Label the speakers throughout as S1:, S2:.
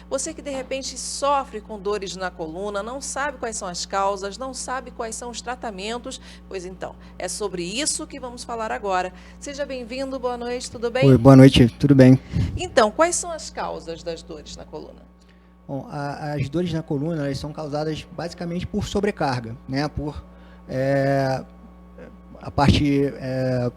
S1: Você que de repente sofre com dores na coluna, não sabe quais são as causas, não sabe quais são os tratamentos, pois então, é sobre isso que vamos falar agora. Seja bem-vindo, boa noite, tudo
S2: Oi,
S1: bem?
S2: boa noite, tudo bem?
S1: Então, quais são as causas das dores na coluna?
S2: Bom, as dores na coluna elas são causadas basicamente por sobrecarga, né? Por é, a parte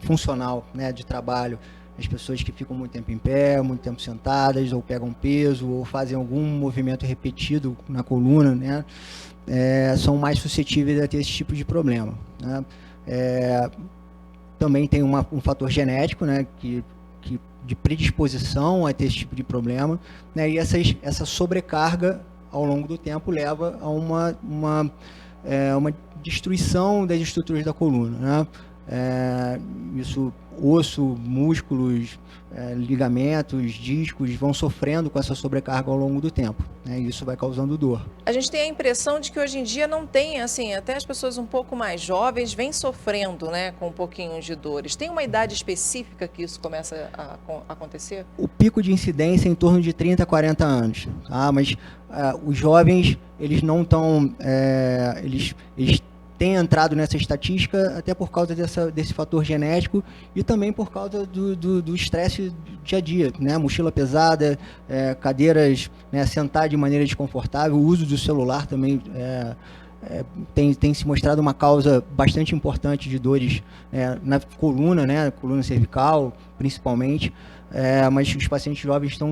S2: funcional, né, de trabalho. As pessoas que ficam muito tempo em pé, muito tempo sentadas, ou pegam peso, ou fazem algum movimento repetido na coluna, né? São mais suscetíveis a ter esse tipo de problema, né? Também tem um fator genético, né, que de predisposição a ter esse tipo de problema, né, e essa sobrecarga ao longo do tempo leva a uma destruição das estruturas da coluna, né? Isso, osso, músculos, ligamentos, discos vão sofrendo com essa sobrecarga ao longo do tempo, né? E isso vai causando dor.
S1: A gente tem a impressão de que hoje em dia não tem, assim, até as pessoas um pouco mais jovens vêm sofrendo, né, com um pouquinho de dores. Tem uma idade específica que isso começa a acontecer?
S2: O pico de incidência é em torno de 30 a 40 anos, tá? Mas os jovens, eles não estão, eles têm entrado nessa estatística até por causa desse fator genético e também por causa do estresse do dia a dia, né? Mochila pesada, cadeiras, né, sentar de maneira desconfortável, o uso do celular também tem se mostrado uma causa bastante importante de dores na coluna, né, coluna cervical, principalmente. Mas os pacientes jovens está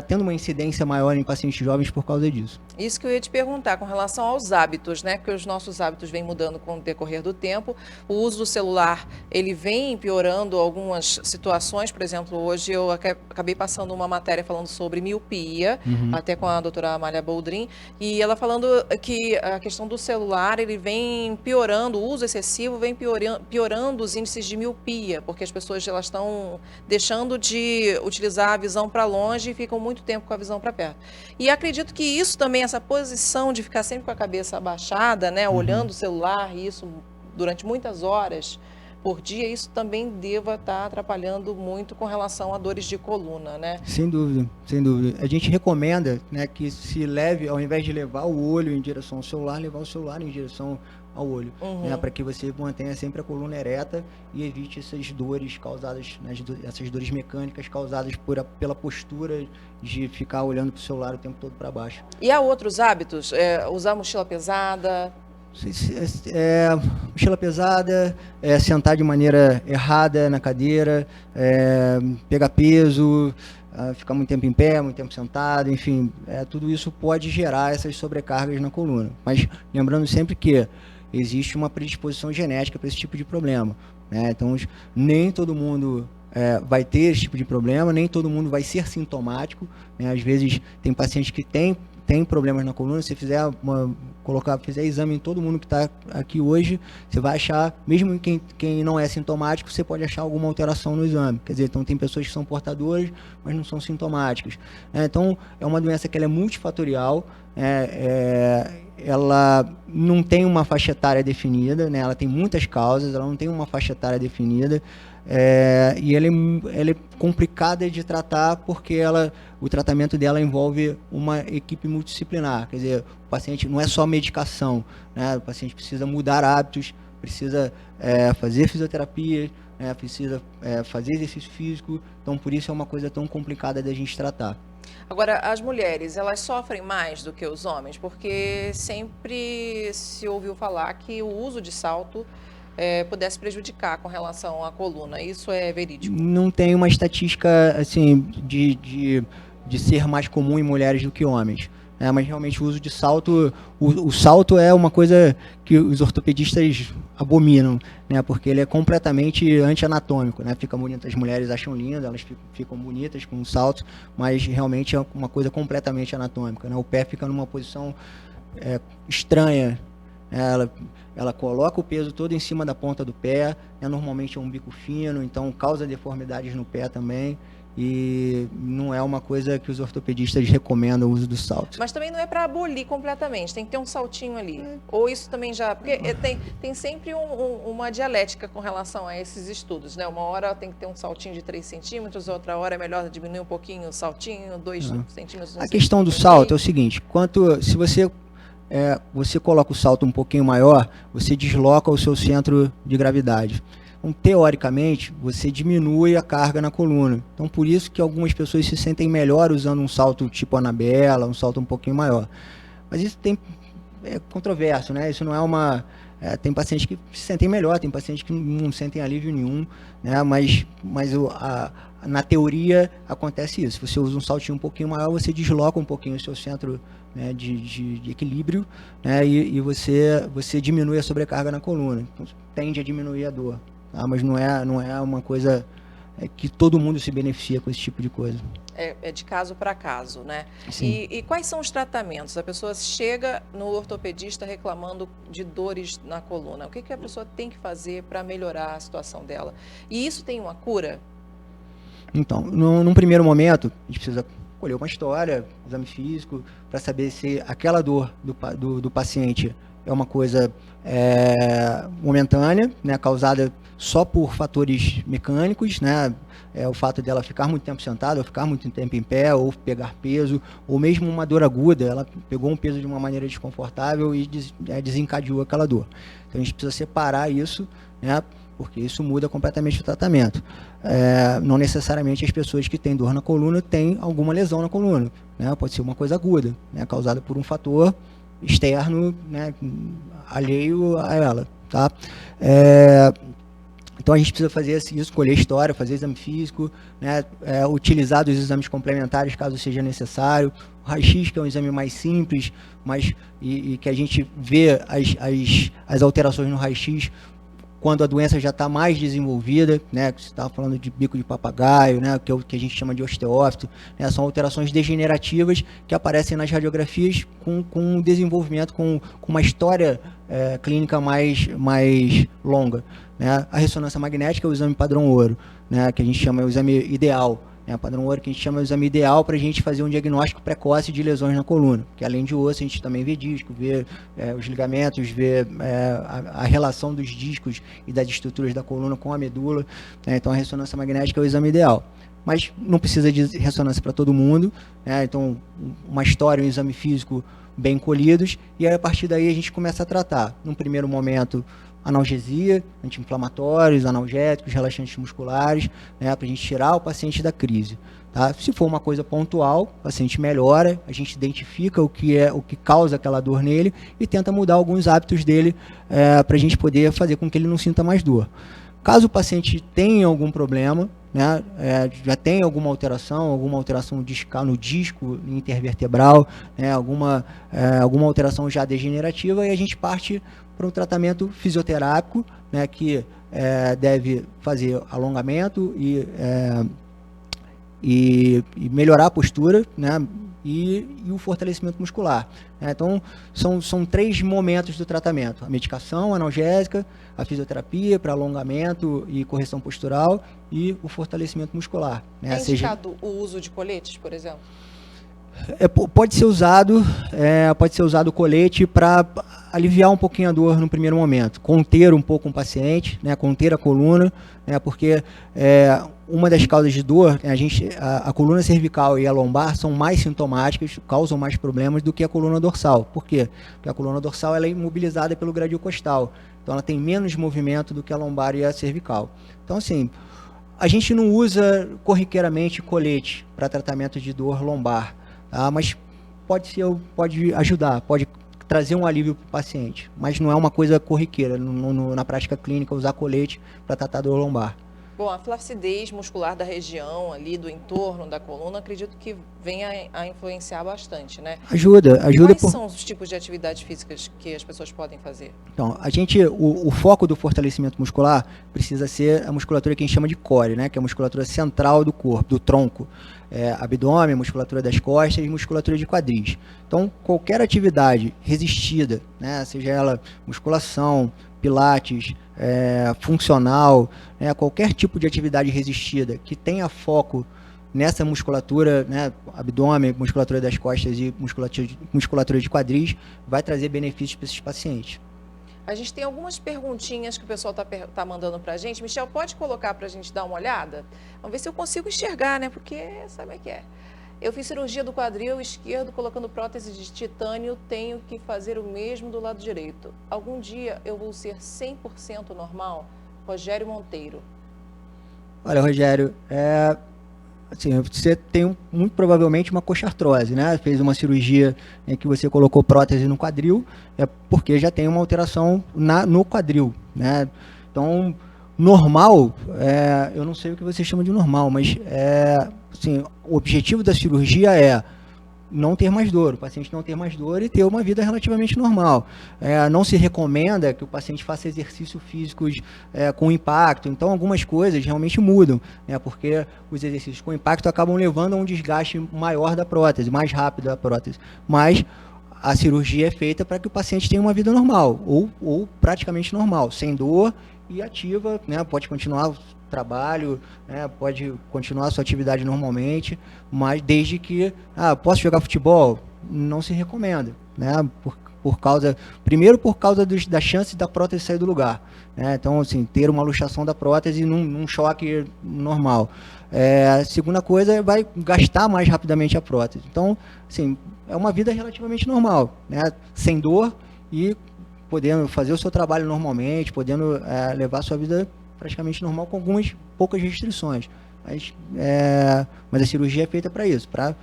S2: tendo uma incidência maior em pacientes jovens por causa disso.
S1: Isso que eu ia te perguntar com relação aos hábitos, né? Porque os nossos hábitos vêm mudando com o decorrer do tempo. O uso do celular, ele vem piorando algumas situações. Por exemplo, hoje eu acabei passando uma matéria falando sobre miopia, até com a doutora Amália Boldrin, e ela falando que a questão do celular, ele vem piorando, o uso excessivo vem piorando os índices de miopia, porque as pessoas elas estão deixando de utilizar a visão para longe e ficam muito tempo com a visão para perto. E acredito que isso também, essa posição de ficar sempre com a cabeça abaixada, né, olhando o celular, e isso durante muitas horas por dia, isso também deva estar atrapalhando muito com relação a dores de coluna, né?
S2: Sem dúvida, sem dúvida. A gente recomenda, né, que se leve, ao invés de levar o olho em direção ao celular, levar o celular em direção ao olho, né, para que você mantenha sempre a coluna ereta e evite essas dores causadas, né, essas dores mecânicas causadas pela postura de ficar olhando para o celular o tempo todo para baixo.
S1: E há outros hábitos? Usar mochila pesada?
S2: Mochila pesada, sentar de maneira errada na cadeira, pegar peso, ficar muito tempo em pé, muito tempo sentado, enfim, tudo isso pode gerar essas sobrecargas na coluna. Mas lembrando sempre que existe uma predisposição genética para esse tipo de problema, né? Então, nem todo mundo vai ter esse tipo de problema, nem todo mundo vai ser sintomático, né? Às vezes tem pacientes que tem problemas na coluna, se fizer fizer exame em todo mundo que está aqui hoje, você vai achar, mesmo em quem não é sintomático, você pode achar alguma alteração no exame. Quer dizer, então tem pessoas que são portadoras, mas não são sintomáticas. Então, é uma doença que ela é multifatorial, ela não tem uma faixa etária definida, né? Ela tem muitas causas, ela não tem uma faixa etária definida, e ela é complicada de tratar porque o tratamento dela envolve uma equipe multidisciplinar, quer dizer, o paciente não é só medicação, né? O paciente precisa mudar hábitos, precisa fazer fisioterapia, precisa fazer exercício físico, então por isso é uma coisa tão complicada da gente tratar.
S1: Agora, as mulheres, elas sofrem mais do que os homens, porque sempre se ouviu falar que o uso de salto pudesse prejudicar com relação à coluna. Isso é verídico?
S2: Não tem uma estatística assim de ser mais comum em mulheres do que homens. Mas realmente o uso de salto, o salto é uma coisa que os ortopedistas abominam, né? Porque ele é completamente anti-anatômico, né? Fica bonito, as mulheres acham lindo, elas ficam bonitas com o salto, mas realmente é uma coisa completamente anatômica, né? O pé fica numa posição estranha, ela coloca o peso todo em cima da ponta do pé, normalmente é um bico fino, então causa deformidades no pé também. e não é uma coisa que os ortopedistas recomendam o uso do salto.
S1: Mas também não é para abolir completamente, tem que ter um saltinho ali. Ou isso também já... Porque tem sempre uma dialética com relação a esses estudos, né? Uma hora tem que ter um saltinho de 3 centímetros, outra hora é melhor diminuir um pouquinho o saltinho, 2 centímetros.
S2: A questão do salto é o seguinte, se você coloca o salto um pouquinho maior, você desloca o seu centro de gravidade. Então, teoricamente, você diminui a carga na coluna. Então, por isso que algumas pessoas se sentem melhor usando um salto tipo Anabela, um salto um pouquinho maior. Mas isso é controverso, né? Isso não é uma... tem pacientes que se sentem melhor, tem pacientes que não sentem alívio nenhum, né? Mas na teoria acontece isso. Se você usa um saltinho um pouquinho maior, você desloca um pouquinho o seu centro, né, de equilíbrio, né? E você diminui a sobrecarga na coluna. Então, tende a diminuir a dor. Mas não é uma coisa que todo mundo se beneficia com esse tipo de coisa.
S1: É de caso para caso, né?
S2: Sim.
S1: E quais são os tratamentos? A pessoa chega no ortopedista reclamando de dores na coluna. O que a pessoa tem que fazer para melhorar a situação dela? E isso tem uma cura?
S2: Então, num primeiro momento, a gente precisa colher uma história, exame físico, para saber se aquela dor do paciente é uma coisa momentânea, né, causada só por fatores mecânicos, né, o fato dela ficar muito tempo sentada, ou ficar muito tempo em pé, ou pegar peso, ou mesmo uma dor aguda, ela pegou um peso de uma maneira desconfortável e desencadeou aquela dor. Então a gente precisa separar isso, né, porque isso muda completamente o tratamento. Não necessariamente as pessoas que têm dor na coluna têm alguma lesão na coluna, né, pode ser uma coisa aguda, né, causada por um fator externo, né, alheio a ela, tá? Então a gente precisa fazer isso, colher história, fazer exame físico, né, utilizar os exames complementares caso seja necessário. O raio-x, que é um exame mais simples, e que a gente vê as alterações no raio-x quando a doença já está mais desenvolvida, né, que você estava falando de bico de papagaio, né, que é o que a gente chama de osteófito, né, são alterações degenerativas que aparecem nas radiografias com um desenvolvimento, com uma história clínica mais longa. Né. A ressonância magnética é o exame padrão ouro, né, que a gente chama o exame ideal. Padrão ouro que a gente chama de exame ideal para a gente fazer um diagnóstico precoce de lesões na coluna, porque além de osso a gente também vê disco, vê os ligamentos, vê a relação dos discos e das estruturas da coluna com a medula, né? Então a ressonância magnética é o exame ideal, mas não precisa de ressonância para todo mundo, né? Então uma história, um exame físico bem colhidos, e aí a partir daí a gente começa a tratar, num primeiro momento, analgesia, anti-inflamatórios, analgésicos, relaxantes musculares, né, para a gente tirar o paciente da crise. Tá? Se for uma coisa pontual, o paciente melhora, a gente identifica o que causa aquela dor nele e tenta mudar alguns hábitos dele para a gente poder fazer com que ele não sinta mais dor. Caso o paciente tenha algum problema, né, já tem alguma alteração discal no disco intervertebral, né, alguma alteração já degenerativa, e a gente parte para um tratamento fisioterápico, né, que deve fazer alongamento e melhorar a postura, né, e o fortalecimento muscular. Então, são 3 momentos do tratamento: a medicação analgésica, a fisioterapia para alongamento e correção postural e o fortalecimento muscular. Né?
S1: É indicado o uso de coletes, por exemplo?
S2: Pode ser usado o colete para aliviar um pouquinho a dor no primeiro momento, conter um pouco o paciente, né, conter a coluna, né, porque uma das causas de dor, a coluna cervical e a lombar são mais sintomáticas, causam mais problemas do que a coluna dorsal. Por quê? Porque a coluna dorsal ela é imobilizada pelo gradil costal, então ela tem menos movimento do que a lombar e a cervical. Então, assim, a gente não usa corriqueiramente colete para tratamento de dor lombar, tá? Mas pode ajudar, pode trazer um alívio para o paciente, mas não é uma coisa corriqueira na prática clínica usar colete para tratar dor lombar.
S1: Bom, a flacidez muscular da região ali, do entorno da coluna, acredito que venha a influenciar bastante, né?
S2: Ajuda.
S1: Quais são os tipos de atividades físicas que as pessoas podem fazer? Então,
S2: o foco do fortalecimento muscular precisa ser a musculatura que a gente chama de core, né? Que é a musculatura central do corpo, do tronco. Abdômen, musculatura das costas e musculatura de quadris. Então, qualquer atividade resistida, né? Seja ela musculação, pilates, funcional, né, qualquer tipo de atividade resistida que tenha foco nessa musculatura, né, abdômen, musculatura das costas e musculatura de quadris, vai trazer benefícios para esses pacientes.
S1: A gente tem algumas perguntinhas que o pessoal tá mandando para a gente. Michel, pode colocar para a gente dar uma olhada? Vamos ver se eu consigo enxergar, né? Porque sabe o que é? Eu fiz cirurgia do quadril esquerdo colocando prótese de titânio, tenho que fazer o mesmo do lado direito. Algum dia eu vou ser 100% normal? Rogério Monteiro.
S2: Olha, Rogério, assim, você tem muito provavelmente uma coxartrose, né? Fez uma cirurgia em que você colocou prótese no quadril, é porque já tem uma alteração no quadril, né? Então, normal, eu não sei o que você chama de normal, mas assim, o objetivo da cirurgia é não ter mais dor, o paciente não ter mais dor e ter uma vida relativamente normal. Não se recomenda que o paciente faça exercícios físicos com impacto, então algumas coisas realmente mudam, né, porque os exercícios com impacto acabam levando a um desgaste maior da prótese, mais rápido da prótese, mas a cirurgia é feita para que o paciente tenha uma vida normal, ou praticamente normal, sem dor e ativa, né, pode continuar trabalho, né, pode continuar a sua atividade normalmente, mas desde que, posso jogar futebol? Não se recomenda, né, primeiro por causa da chance da prótese sair do lugar, né, então assim, ter uma luxação da prótese num choque normal. Segunda coisa, vai gastar mais rapidamente a prótese, então assim, é uma vida relativamente normal, né, sem dor e podendo fazer o seu trabalho normalmente, podendo levar a sua vida praticamente normal, com algumas poucas restrições. Mas a cirurgia é feita para isso, para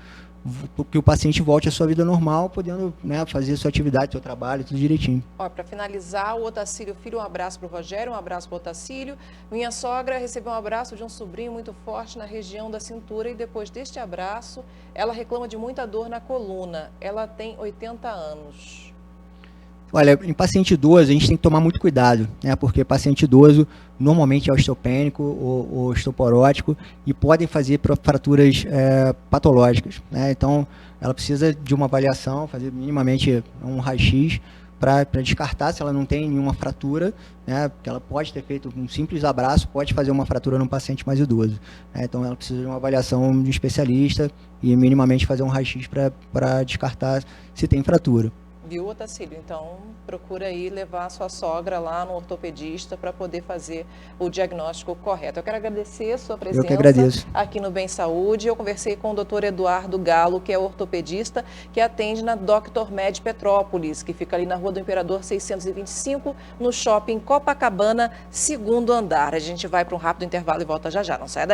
S2: que o paciente volte à sua vida normal, podendo, né, fazer a sua atividade, seu trabalho, tudo direitinho.
S1: Para finalizar, o Otacílio Filho, um abraço para o Rogério, um abraço para o Otacílio. Minha sogra recebeu um abraço de um sobrinho muito forte na região da cintura e depois deste abraço, ela reclama de muita dor na coluna. Ela tem 80 anos.
S2: Olha, em paciente idoso, a gente tem que tomar muito cuidado, né? Porque paciente idoso normalmente é osteopênico ou osteoporótico e podem fazer fraturas patológicas, né? Então, ela precisa de uma avaliação, fazer minimamente um raio-x para descartar se ela não tem nenhuma fratura, né? Porque ela pode ter feito um simples abraço, pode fazer uma fratura num paciente mais idoso, né? Então, ela precisa de uma avaliação de um especialista e minimamente fazer um raio-x para descartar se tem fratura.
S1: Viu, Otacílio? Então, procura aí levar a sua sogra lá no ortopedista para poder fazer o diagnóstico correto. Eu quero agradecer a sua presença aqui no Bem Saúde. Eu conversei com o Dr. Eduardo Galo, que é ortopedista, que atende na Dr. Med Petrópolis, que fica ali na Rua do Imperador 625, no Shopping Copacabana, 2º andar. A gente vai para um rápido intervalo e volta já já. Não saia daí.